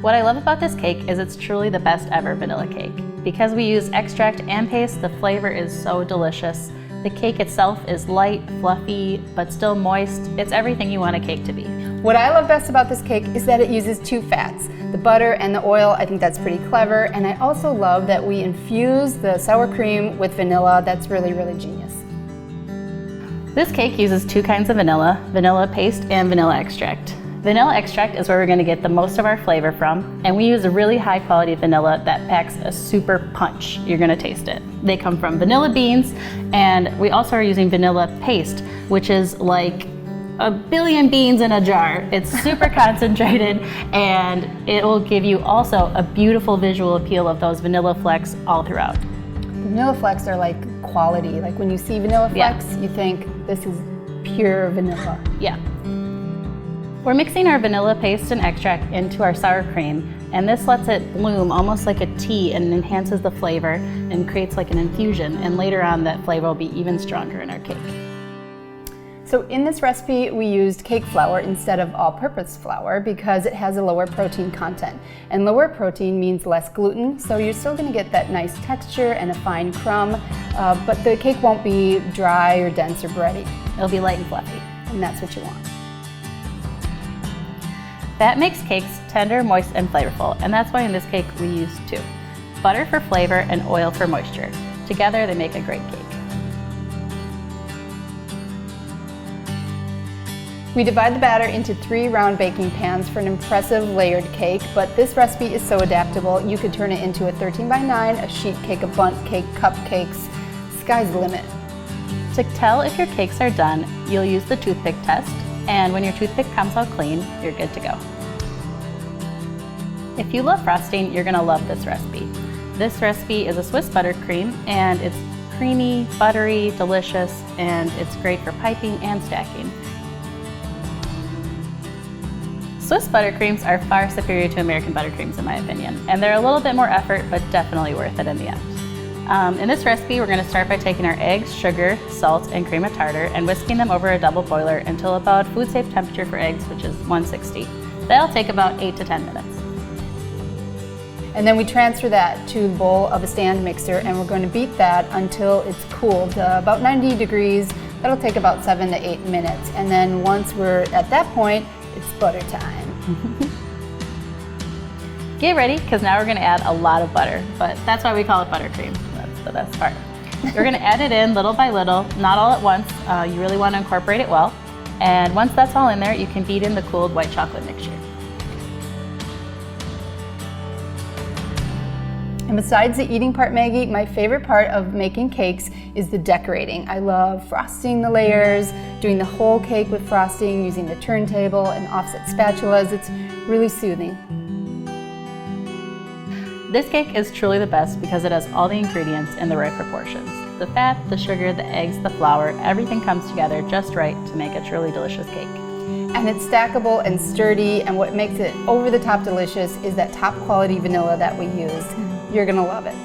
What I love about this cake is it's truly the best ever vanilla cake. Because we use extract and paste, the flavor is so delicious. The cake itself is light, fluffy, but still moist. It's everything you want a cake to be. What I love best about this cake is that it uses two fats, the butter and the oil. I think that's pretty clever. And I also love that we infuse the sour cream with vanilla. That's really, really genius. This cake uses two kinds of vanilla paste and vanilla extract. Vanilla extract is where we're going to get the most of our flavor from, and we use a really high quality vanilla that packs a super punch. You're going to taste it. They come from vanilla beans, and we also are using vanilla paste, which is like a billion beans in a jar. It's super concentrated, and it will give you also a beautiful visual appeal of those vanilla flecks all throughout. Vanilla flecks are like quality. Like when you see vanilla flecks, you think this is pure vanilla. Yeah. We're mixing our vanilla paste and extract into our sour cream, and this lets it bloom almost like a tea and enhances the flavor and creates like an infusion, and later on that flavor will be even stronger in our cake. So in this recipe, we used cake flour instead of all-purpose flour because it has a lower protein content. And lower protein means less gluten, so you're still going to get that nice texture and a fine crumb, but the cake won't be dry or dense or bready. It'll be light and fluffy. And that's what you want. That makes cakes tender, moist, and flavorful, and that's why in this cake we use two. Butter for flavor and oil for moisture. Together they make a great cake. We divide the batter into 3 round baking pans for an impressive layered cake, but this recipe is so adaptable. You could turn it into a 13 by 9, a sheet cake, a bundt cake, cupcakes. Sky's the limit. To tell if your cakes are done, you'll use the toothpick test, and when your toothpick comes out clean, you're good to go. If you love frosting, you're gonna love this recipe. This recipe is a Swiss buttercream, and it's creamy, buttery, delicious, and it's great for piping and stacking. Swiss buttercreams are far superior to American buttercreams in my opinion, and they're a little bit more effort, but definitely worth it in the end. In this recipe, we're going to start by taking our eggs, sugar, salt, and cream of tartar and whisking them over a double boiler until about food safe temperature for eggs, which is 160. That'll take about 8 to 10 minutes. And then we transfer that to the bowl of a stand mixer, and we're going to beat that until it's cooled about 90 degrees. That'll take about 7 to 8 minutes. And then once we're at that point, it's butter time. Get ready, because now we're going to add a lot of butter, but that's why we call it buttercream. That's the best part. We're going to add it in little by little, not all at once. You really want to incorporate it well. And once that's all in there, you can beat in the cooled white chocolate mixture. And besides the eating part, Maggie, my favorite part of making cakes is the decorating. I love frosting the layers, doing the whole cake with frosting, using the turntable and offset spatulas. It's really soothing. This cake is truly the best because it has all the ingredients in the right proportions. The fat, the sugar, the eggs, the flour, everything comes together just right to make a truly delicious cake. And it's stackable and sturdy, and what makes it over the top delicious is that top quality vanilla that we used. You're gonna love it.